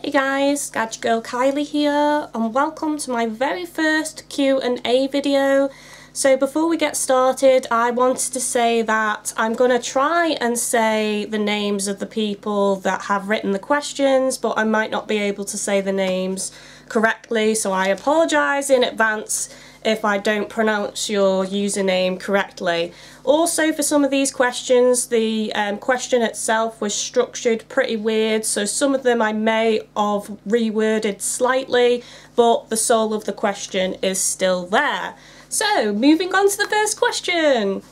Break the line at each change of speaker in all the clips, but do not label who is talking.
Hey guys, Gadgetgirlkylie here, and welcome to my very first Q&A video. So before we get started, I wanted to say that I'm going to try and say the names of the people that have written the questions, but I might not be able to say the names correctly, so I apologise in advance if I don't pronounce your username correctly. Also, for some of these questions, the question itself was structured pretty weird, so some of them I may have reworded slightly, but the soul of the question is still there. So, moving on to the first question.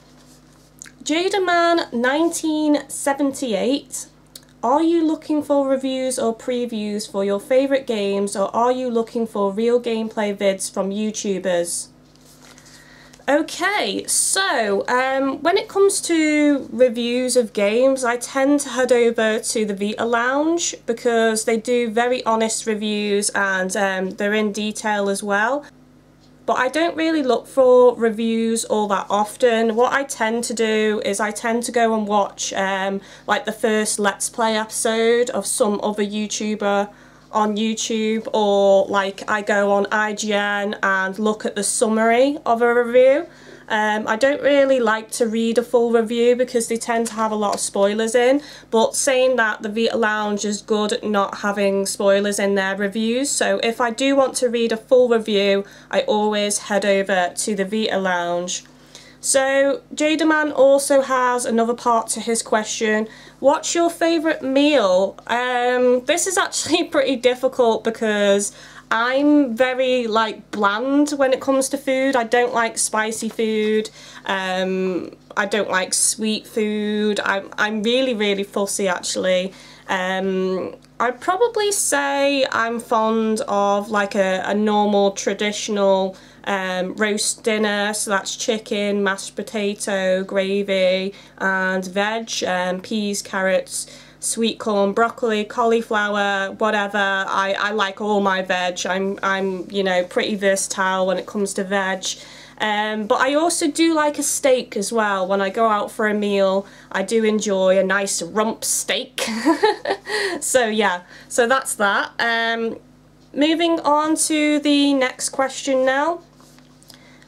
Jadaman1978. Are you looking for reviews or previews for your favourite games, or are you looking for real gameplay vids from YouTubers? Okay, so when it comes to reviews of games, I tend to head over to the Vita Lounge because they do very honest reviews and they're in detail as well. But I don't really look for reviews all that often. What I tend to do is I tend to go and watch like the first Let's Play episode of some other YouTuber on YouTube, or like I go on IGN and look at the summary of a review. I don't really like to read a full review because they tend to have a lot of spoilers in, but saying that, the Vita Lounge is good at not having spoilers in their reviews, so if I do want to read a full review, I always head over to the Vita Lounge. So Jadaman also has another part to his question. What's your favourite meal? This is actually pretty difficult because I'm very bland when it comes to food. I don't like spicy food. I don't like sweet food. I'm really fussy actually. I'd probably say I'm fond of like a normal traditional roast dinner, so that's chicken, mashed potato, gravy and veg, peas, carrots, sweet corn, broccoli, cauliflower, whatever. I like all my veg. I'm you know, pretty versatile when it comes to veg. But I also do like a steak as well. When I go out for a meal, I do enjoy a nice rump steak. So yeah, so that's that. Moving on to the next question now.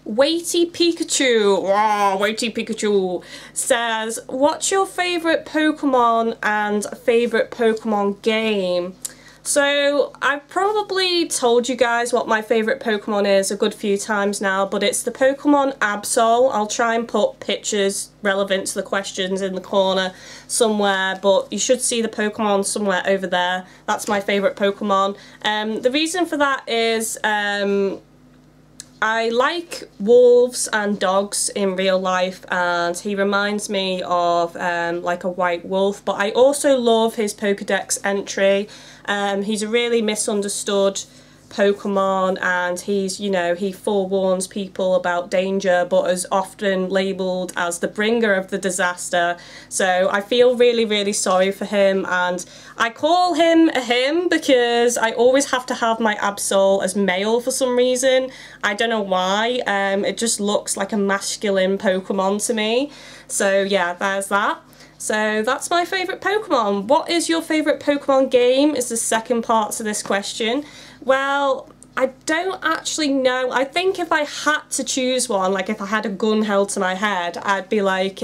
Weighty Pikachu, wow, Weighty Pikachu says, what's your favourite Pokemon and favourite Pokemon game? So I've probably told you guys what my favourite Pokemon is a good few times now, but it's the Pokemon Absol. I'll try and put pictures relevant to the questions in the corner somewhere, but you should see the Pokemon somewhere over there. That's my favourite Pokemon. The reason for that is I like wolves and dogs in real life, and he reminds me of like a white wolf, but I also love his Pokedex entry. He's a really misunderstood Pokemon, and he's, you know, he forewarns people about danger but is often labelled as the bringer of the disaster, so I feel really sorry for him, and I call him a him because I always have to have my Absol as male for some reason. I don't know why, it just looks like a masculine Pokemon to me, so yeah, there's that. So that's my favourite Pokemon. What is your favourite Pokemon game is the second part to this question. Well, I don't actually know. I think if I had to choose one, like if I had a gun held to my head, I'd be like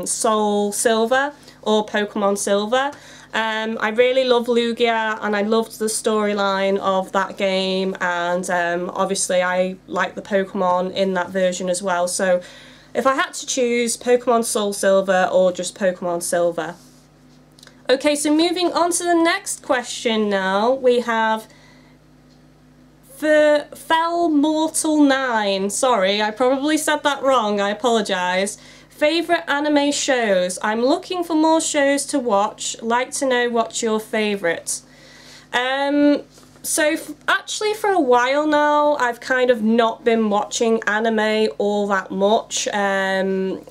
Soul Silver or Pokemon Silver. I really love Lugia, and I loved the storyline of that game, and obviously I like the Pokemon in that version as well. So if I had to choose, Pokemon Soul Silver or just Pokemon Silver. Okay, so moving on to the next question now, we have the Fell Mortal 9. Sorry, I probably said that wrong, I apologise. Favourite anime shows? I'm looking for more shows to watch. Like to know what's your favourite. So actually for a while now I've kind of not been watching anime all that much. I've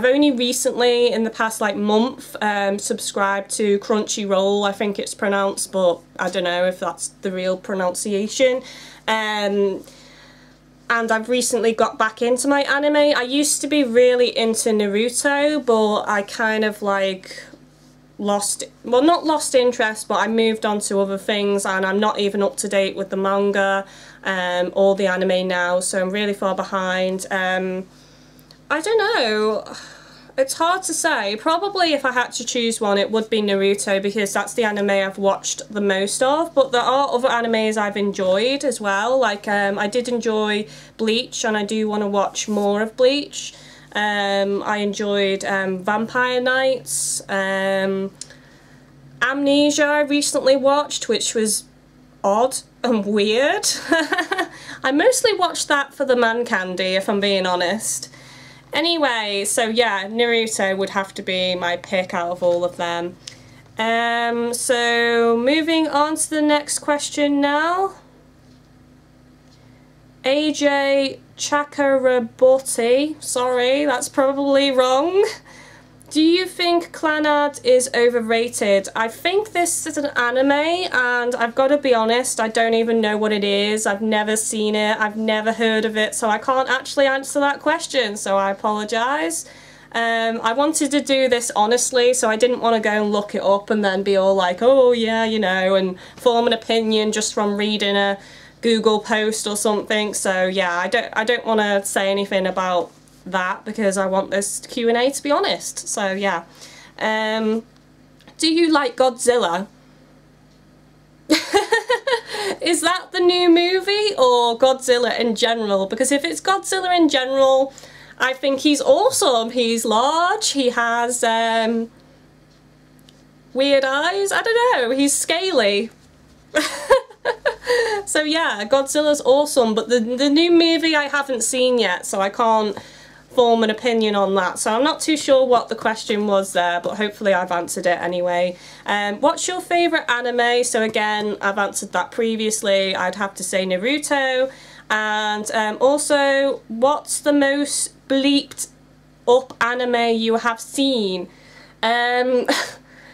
only recently in the past month subscribed to Crunchyroll, I think it's pronounced, but I don't know if that's the real pronunciation. And I've recently got back into my anime. I used to be really into Naruto, but I kind of well, not lost interest, but I moved on to other things, and I'm not even up to date with the manga or the anime now, so I'm really far behind. I don't know. It's hard to say. Probably if I had to choose one, it would be Naruto, because that's the anime I've watched the most of, but there are other animes I've enjoyed as well. Like, I did enjoy Bleach, and I do want to watch more of Bleach. I enjoyed Vampire Nights. Amnesia I recently watched, which was odd and weird. I mostly watched that for the man candy, if I'm being honest. Anyway, so yeah, Naruto would have to be my pick out of all of them. So moving on to the next question now. AJ Chakraborty, sorry, that's probably wrong. Do you think Clannad is overrated? I think this is an anime, and I've got to be honest, I don't even know what it is. I've never seen it, I've never heard of it, so I can't actually answer that question, so I apologise. I wanted to do this honestly, so I didn't want to go and look it up and then be all like, oh yeah, you know, and form an opinion just from reading a Google post or something. So yeah, I don't want to say anything about that, because I want this Q&A to be honest. So yeah, do you like Godzilla? Is that the new movie, or Godzilla in general? Because if it's Godzilla in general, I think he's awesome. He's large, he has weird eyes, I don't know, he's scaly. So yeah, Godzilla's awesome, but the new movie I haven't seen yet, so I can't form an opinion on that. So I'm not too sure what the question was there, but hopefully I've answered it anyway. What's your favourite anime? So again, I've answered that previously. I'd have to say Naruto. And also, what's the most bleeped up anime you have seen?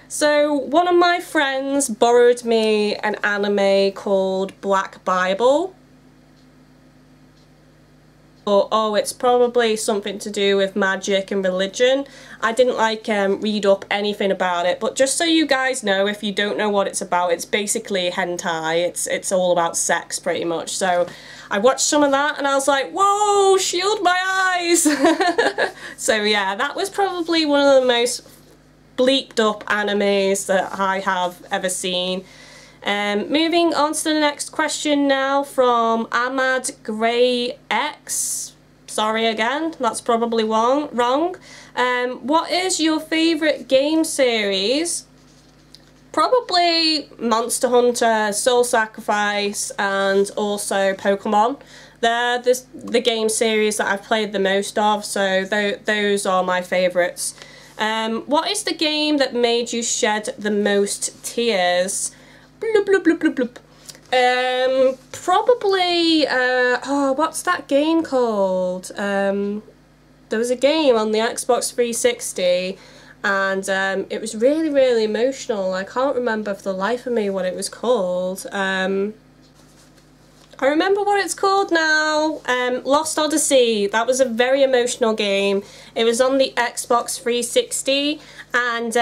So one of my friends borrowed me an anime called Black Bible. Or, oh, it's probably something to do with magic and religion. I didn't like read up anything about it, but just so you guys know, if you don't know what it's about, it's basically hentai. It's all about sex pretty much. So I watched some of that and I was like, whoa, shield my eyes. So yeah, that was probably one of the most bleeped up animes that I have ever seen. Moving on to the next question now from Ahmad Gray X. Sorry again, that's probably wrong. What is your favourite game series? Probably Monster Hunter, Soul Sacrifice, and also Pokemon. They're the game series that I've played the most of, so those are my favourites. What is the game that made you shed the most tears? Bloop, bloop, bloop, bloop, bloop. Probably, oh, what's that game called? There was a game on the Xbox 360, and it was really, really emotional. I can't remember for the life of me what it was called. I remember what it's called now. Lost Odyssey. That was a very emotional game. It was on the Xbox 360, and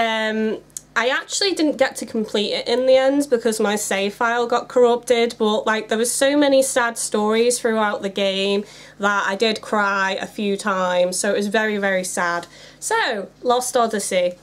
I actually didn't get to complete it in the end because my save file got corrupted, but like there was so many sad stories throughout the game that I did cry a few times, so it was very, very sad. So, Lost Odyssey.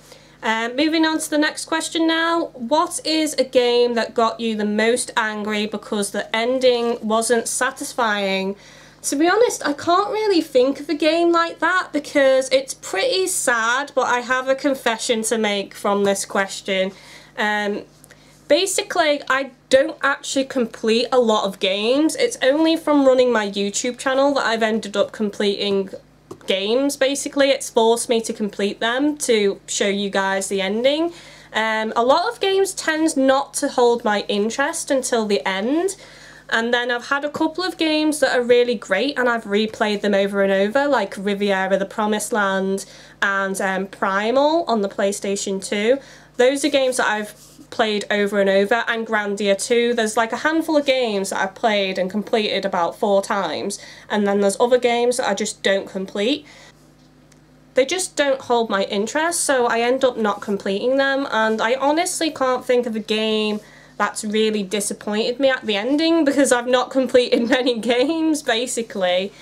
Moving on to the next question now. What is a game that got you the most angry because the ending wasn't satisfying? To be honest, I can't really think of a game like that because it's pretty sad, but I have a confession to make from this question. Basically, I don't actually complete a lot of games. It's only from running my YouTube channel that I've ended up completing games, basically. It's forced me to complete them to show you guys the ending. A lot of games tend not to hold my interest until the end. And then I've had a couple of games that are really great and I've replayed them over and over, like Riviera the Promised Land and Primal on the PlayStation 2. Those are games that I've played over and over, and Grandia 2. There's like a handful of games that I've played and completed about 4 times, and then there's other games that I just don't complete. they just don't hold my interest, so I end up not completing them. And I honestly can't think of a game that's really disappointed me at the ending, because I've not completed many games, basically.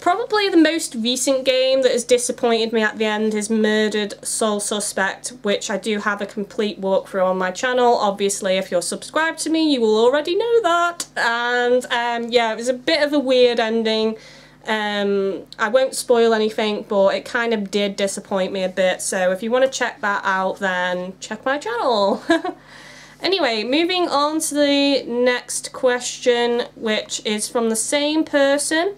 Probably the most recent game that has disappointed me at the end is Murdered Soul Suspect, which I do have a complete walkthrough on my channel. Obviously, if you're subscribed to me, you will already know that. And yeah, it was a bit of a weird ending. I won't spoil anything, but it kind of did disappoint me a bit. So if you want to check that out, then check my channel. Anyway, moving on to the next question, which is from the same person.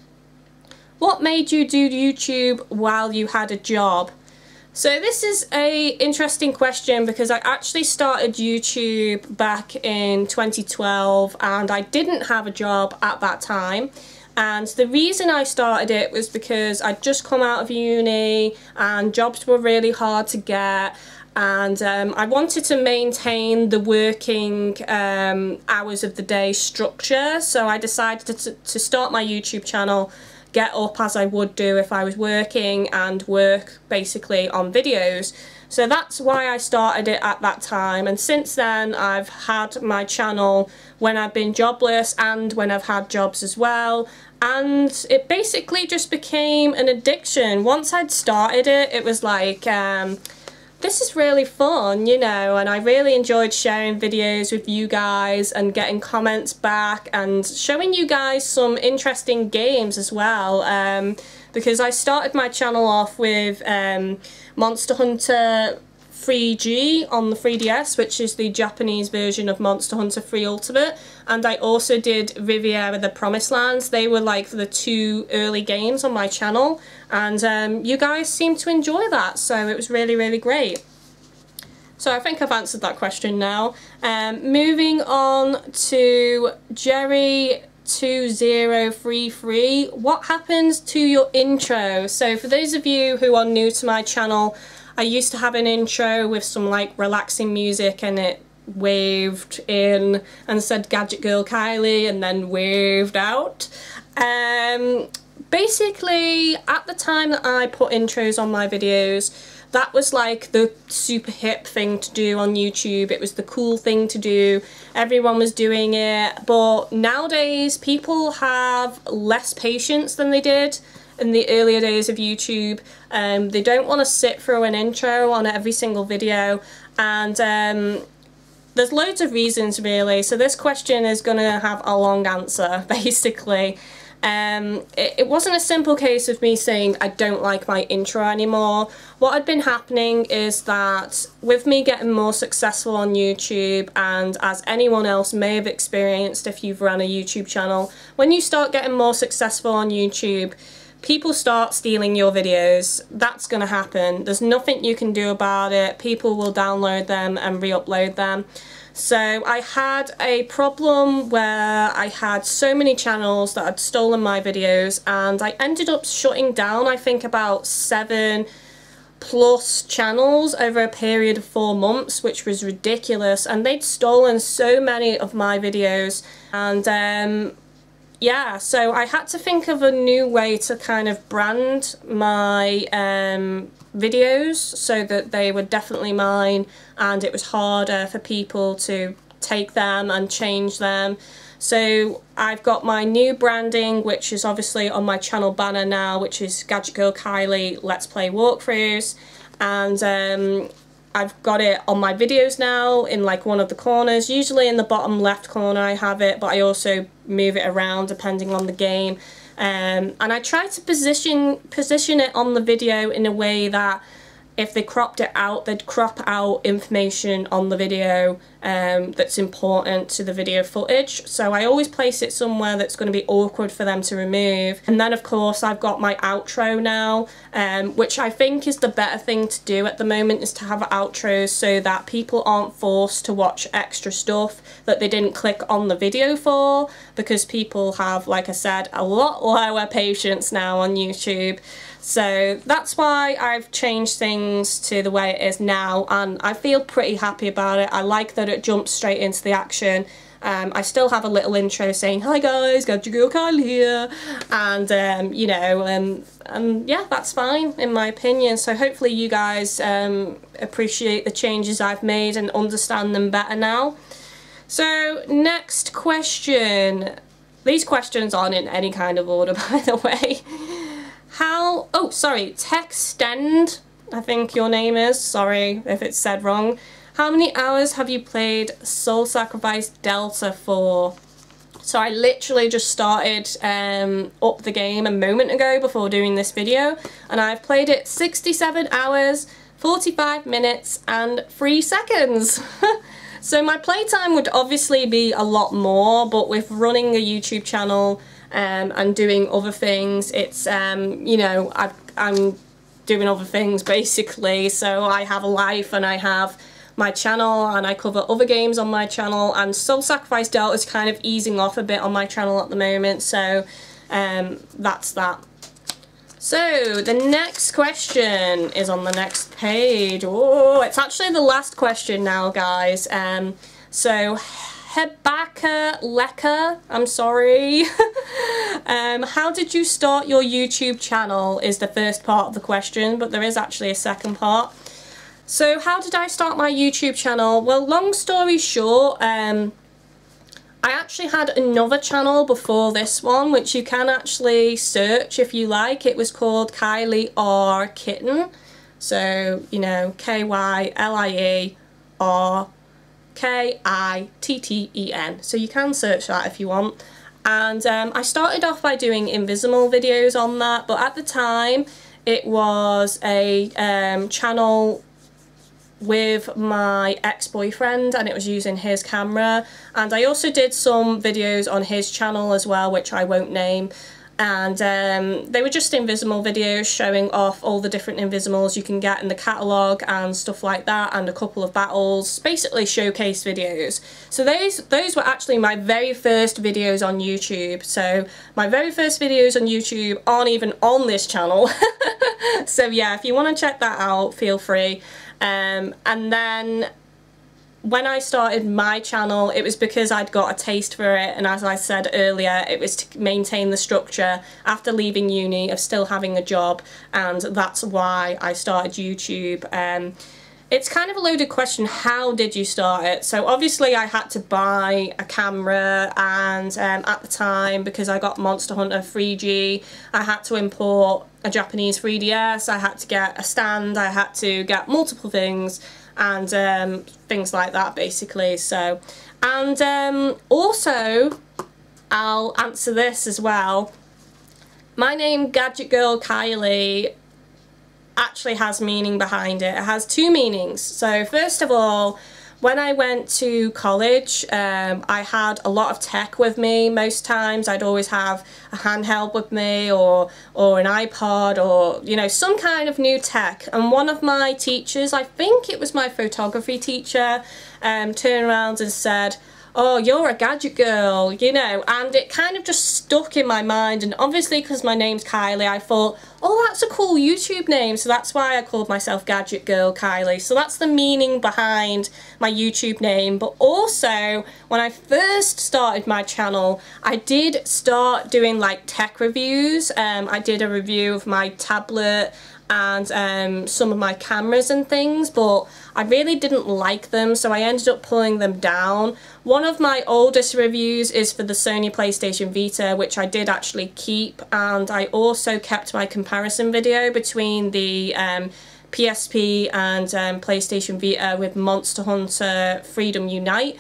What made you do YouTube while you had a job? So this is a interesting question, because I actually started YouTube back in 2012 and I didn't have a job at that time. And the reason I started it was because I'd just come out of uni and jobs were really hard to get, and I wanted to maintain the working hours of the day structure. So I decided to start my YouTube channel, get up as I would do if I was working, and work basically on videos. So that's why I started it at that time, and since then I've had my channel when I've been jobless and when I've had jobs as well, and it basically just became an addiction. Once I'd started it, it was like, this is really fun, you know, and I really enjoyed sharing videos with you guys and getting comments back and showing you guys some interesting games as well, because I started my channel off with Monster Hunter 3G on the 3DS, which is the Japanese version of Monster Hunter 3 Ultimate, and I also did Riviera the Promised Lands. They were like the two early games on my channel, and you guys seemed to enjoy that, so it was really, really great. So I think I've answered that question now. Moving on to Jerry2033, what happens to your intro? So for those of you who are new to my channel, I used to have an intro with some like relaxing music, and it waved in and said Gadgetgirlkylie and then waved out. Basically, at the time that I put intros on my videos, that was like the super hip thing to do on YouTube. It was the cool thing to do. Everyone was doing it. But nowadays, people have less patience than they did in the earlier days of YouTube. They don't want to sit through an intro on every single video, and there's loads of reasons really. So this question is going to have a long answer, basically. It wasn't a simple case of me saying I don't like my intro anymore. What had been happening is that with me getting more successful on YouTube, and as anyone else may have experienced if you've run a YouTube channel, when you start getting more successful on YouTube, people start stealing your videos. That's going to happen. There's nothing you can do about it. People will download them and re-upload them. So I had a problem where I had so many channels that had stolen my videos, and I ended up shutting down, I think, about 7+ channels over a period of 4 months, which was ridiculous, and they'd stolen so many of my videos. And yeah, so I had to think of a new way to kind of brand my videos so that they were definitely mine, and it was harder for people to take them and change them. So I've got my new branding, which is obviously on my channel banner now, which is Gadgetgirlkylie Let's Play Walkthroughs, and I've got it on my videos now in like one of the corners. Usually in the bottom left corner I have it, but I also move it around depending on the game. And I try to position it on the video in a way that if they cropped it out, they'd crop out information on the video that's important to the video footage. So I always place it somewhere that's going to be awkward for them to remove. And then of course I've got my outro now, which I think is the better thing to do at the moment, is to have outros so that people aren't forced to watch extra stuff that they didn't click on the video for, because people have, like I said, a lot lower patience now on YouTube. So that's why I've changed things to the way it is now, and I feel pretty happy about it. I like that it jumps straight into the action, I still have a little intro saying, hi guys, Gadgetgirlkylie here, and you know, and yeah, that's fine in my opinion. So hopefully you guys appreciate the changes I've made and understand them better now. So next question. These questions aren't in any kind of order, by the way. Oh sorry, Textend, I think your name is, sorry if it's said wrong. How many hours have you played Soul Sacrifice Delta for? So I literally just started up the game a moment ago before doing this video, and I've played it 67 hours, 45 minutes and 3 seconds. So my playtime would obviously be a lot more, but with running a YouTube channel and doing other things, it's, you know, I'm doing other things basically. So I have a life and I have my channel and I cover other games on my channel, and Soul Sacrifice Delta is kind of easing off a bit on my channel at the moment, so that's that. So the next question is on the next page. Oh, it's actually the last question now, guys. So Hebaka Leka, I'm sorry. How did you start your YouTube channel is the first part of the question, but there is actually a second part. So how did I start my YouTube channel? Well, long story short, I actually had another channel before this one, which you can actually search if you like. It was called Kylie R Kitten. So, you know, KYLIERKITTEN. So you can search that if you want. And I started off by doing invisible videos on that, but at the time it was a channel with my ex-boyfriend, and it was using his camera, and I also did some videos on his channel as well, which I won't name, and they were just invisible videos showing off all the different invisibles you can get in the catalogue and stuff like that, and a couple of battles, basically showcase videos. So those were actually my very first videos on YouTube. So my very first videos on YouTube aren't even on this channel. So yeah, if you want to check that out, feel free. And then when I started my channel, it was because I'd got a taste for it, and as I said earlier, it was to maintain the structure after leaving uni of still having a job, and that's why I started YouTube. It's kind of a loaded question, how did you start it? So obviously I had to buy a camera, and at the time, because I got Monster Hunter 3G, I had to import a Japanese 3DS, I had to get a stand, I had to get multiple things, and things like that basically. So, and also, I'll answer this as well. My name, Gadgetgirlkylie, actually has meaning behind it. It has two meanings. So first of all, when I went to college, I had a lot of tech with me. Most times I'd always have a handheld with me, or an iPod, or, you know, some kind of new tech. And one of my teachers, I think it was my photography teacher, turned around and said, oh, you're a gadget girl, you know, and it kind of just stuck in my mind. And obviously because my name's Kylie, I thought, oh, that's a cool YouTube name, so that's why I called myself Gadgetgirlkylie. So that's the meaning behind my YouTube name. But also, when I first started my channel, I did start doing like tech reviews. I did a review of my tablet and some of my cameras and things, but I really didn't like them, so I ended up pulling them down. One of my oldest reviews is for the Sony PlayStation Vita, which I did actually keep, and I also kept my comparison video between the PSP and PlayStation Vita with Monster Hunter Freedom Unite,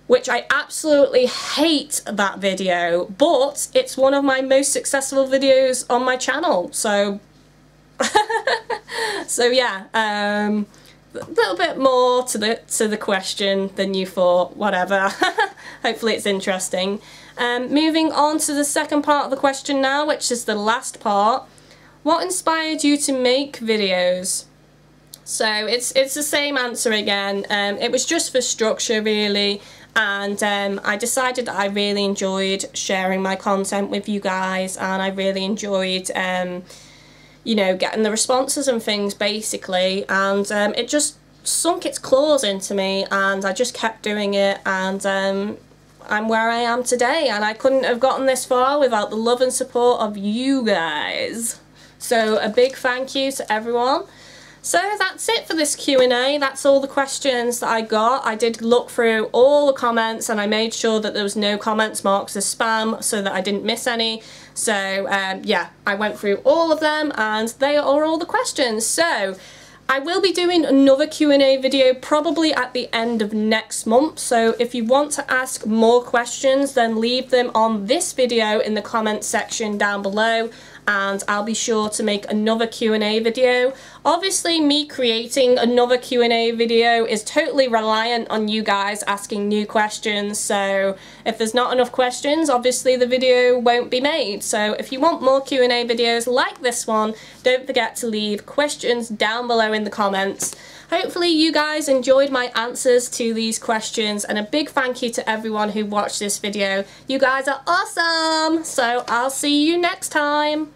which I absolutely hate that video, but it's one of my most successful videos on my channel, so so yeah, a little bit more to the question than you thought, whatever. Hopefully it's interesting. Moving on to the second part of the question now, which is the last part. What inspired you to make videos? So it's the same answer again. It was just for structure really, and I decided that I really enjoyed sharing my content with you guys, and I really enjoyed you know, getting the responses and things basically, and it just sunk its claws into me, and I just kept doing it, and I'm where I am today, and I couldn't have gotten this far without the love and support of you guys. So a big thank you to everyone. So that's it for this Q&A. That's all the questions that I got. I did look through all the comments and I made sure that there was no comments marked as spam so that I didn't miss any. So yeah, I went through all of them and they are all the questions. So I will be doing another Q&A video probably at the end of next month. So if you want to ask more questions, then leave them on this video in the comments section down below, and I'll be sure to make another Q&A video. Obviously, me creating another Q&A video is totally reliant on you guys asking new questions, so if there's not enough questions, obviously the video won't be made. So if you want more Q&A videos like this one, don't forget to leave questions down below in the comments. Hopefully you guys enjoyed my answers to these questions, and a big thank you to everyone who watched this video. You guys are awesome! So I'll see you next time!